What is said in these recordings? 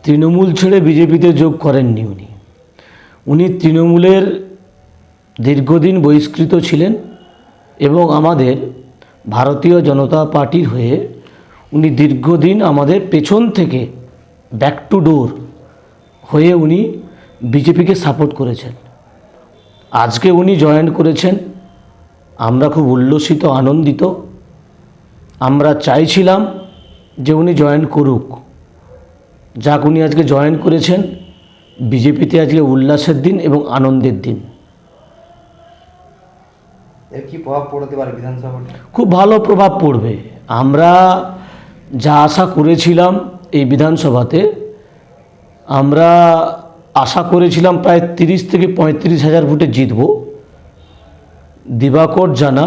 তৃণমূল ছেড়ে বিজেপিতে যোগ করেননি উনি তৃণমূলের দীর্ঘদিন বহিষ্কৃত ছিলেন এবং আমাদের ভারতীয় জনতা পার্টির হয়ে উনি দীর্ঘদিন আমাদের পেছন থেকে ব্যাক টু ডোর হয়ে উনি বিজেপিকে সাপোর্ট করেছেন। আজকে উনি জয়েন করেছেন, আমরা খুব উল্লসিত, আনন্দিত। আমরা চাইছিলাম যে উনি জয়েন করুক, যাক উনি আজকে জয়েন করেছেন। বিজেপিতে আজকে উল্লাসের দিন এবং আনন্দের দিন। এর কি প্রভাব পড়তে পারে বিধানসভাতে? খুব ভালো প্রভাব পড়বে। আমরা যা আশা করেছিলাম এই বিধানসভাতে, আমরা আশা করেছিলাম প্রায় 30 থেকে 35 হাজার ভোটে জিতব। দিবাকর জানা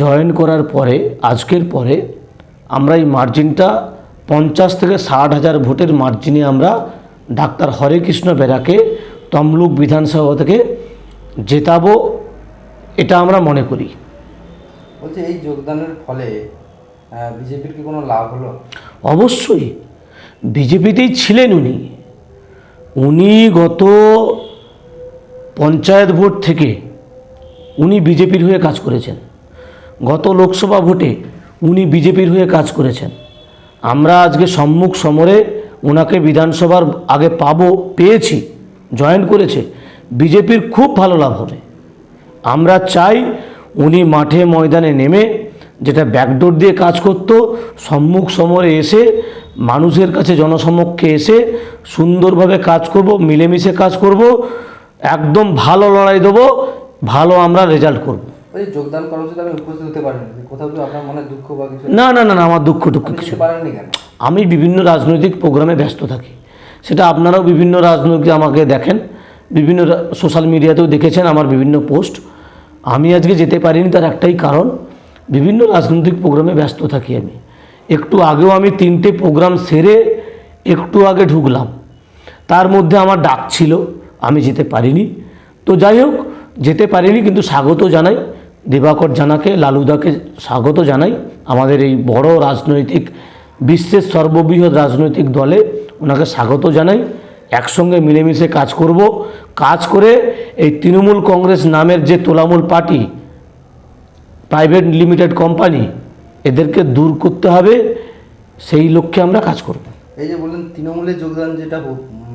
জয়েন করার পরে, আজকের পরে আমরা এই মার্জিনটা 50 থেকে 60 হাজার ভোটের মার্জিনে আমরা ডাক্তার হরেকৃষ্ণ বেরাকে তমলুক বিধানসভা থেকে জেতাবো, এটা আমরা মনে করি। বলছি এই যোগদানের ফলে বিজেপির কি কোনো লাভ হলো? অবশ্যই, বিজেপিতেই ছিলেন উনি গত পঞ্চায়েত ভোট থেকে উনি বিজেপির হয়ে কাজ করেছেন। গত লোকসভা ভোটে উনি বিজেপির হয়ে কাজ করেছেন। আমরা আজকে সম্মুখ সমরে ওনাকে বিধানসভার আগে পেয়েছি, জয়েন করেছে। বিজেপির খুব ভালো লাভ হবে। আমরা চাই উনি মাঠে ময়দানে নেমে যেটা ব্যাকডোর দিয়ে কাজ করত, সম্মুখ সমরে এসে মানুষের কাছে জনসমক্ষে এসে সুন্দরভাবে কাজ করব, মিলেমিশে কাজ করব, একদম ভালো লড়াই দেবো, ভালো আমরা রেজাল্ট করব। ওই যোগদান কর্মসূচিতে আমি উপস্থিত হতে পারিনি, কোথাও কি আপনার মনে দুঃখ বা কিছু? না না না না, আমার দুঃখ কিছু পারেননি কেন? আমি বিভিন্ন রাজনৈতিক প্রোগ্রামে ব্যস্ত থাকি। সেটা আপনারাও বিভিন্ন রাজনৈতিক আমাকে দেখেন, বিভিন্ন সোশ্যাল মিডিয়াতেও দেখেছেন আমার বিভিন্ন পোস্ট। আমি আজকে যেতে পারিনি, তার একটাই কারণ, বিভিন্ন রাজনৈতিক প্রোগ্রামে ব্যস্ত থাকি আমি। একটু আগেও আমি 3টে প্রোগ্রাম সেরে একটু আগে ঢুকলাম, তার মধ্যে আমার ডাক ছিল, আমি যেতে পারিনি। তো যাই হোক, যেতে পারিনি, কিন্তু স্বাগত জানাই দিবাকর জানাকে, লালুদাকে স্বাগত জানাই আমাদের এই বড় রাজনৈতিক, বিশ্বের সর্ববৃহৎ রাজনৈতিক দলে ওনাকে স্বাগত জানাই। একসঙ্গে মিলেমিশে কাজ করব, কাজ করে এই তৃণমূল কংগ্রেস নামের যে তোলামূল পার্টি, প্রাইভেট লিমিটেড কোম্পানি, এদেরকে দূর করতে হবে, সেই লক্ষ্যে আমরা কাজ করব। এই যে বললেন তৃণমূলের যোগদান যেটা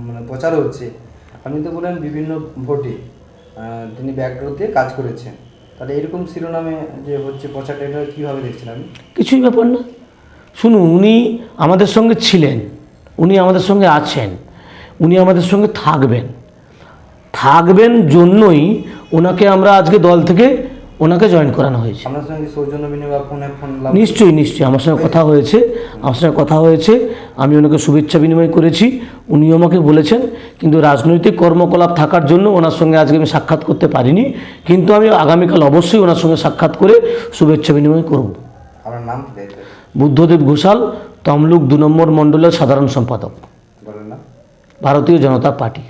মানে প্রচার হচ্ছে, আপনি তো বলেন বিভিন্ন ভোটে তিনি ব্যাকডোর দিয়ে কাজ করেছেন, তাহলে এরকম শিরোনামে যে হচ্ছে প্রচারটা, এটা কীভাবে দেখছেন আপনি? কিছুই ব্যাপার না। শুনুন, উনি আমাদের সঙ্গে ছিলেন, উনি আমাদের সঙ্গে আছেন, উনি আমাদের সঙ্গে থাকবেন জন্যই ওনাকে আমরা আজকে দল থেকে ওনাকে জয়েন করানো হয়েছে। আপনার সঙ্গে সৌজন্য বিনিময় ফোন নিশ্চয়ই আমার সঙ্গে কথা হয়েছে। আমি ওনাকে শুভেচ্ছা বিনিময় করেছি, উনিও আমাকে বলেছেন। কিন্তু রাজনৈতিক কর্মকলাপ থাকার জন্য ওনার সঙ্গে আজকে আমি সাক্ষাৎ করতে পারিনি, কিন্তু আমি আগামীকাল অবশ্যই ওনার সঙ্গে সাক্ষাৎ করে শুভেচ্ছা বিনিময় করব। আপনার নাম? বুদ্ধদেব ঘোষাল, তমলুক 2 নম্বর মণ্ডলের সাধারণ সম্পাদক, ভারতীয় জনতা পার্টি।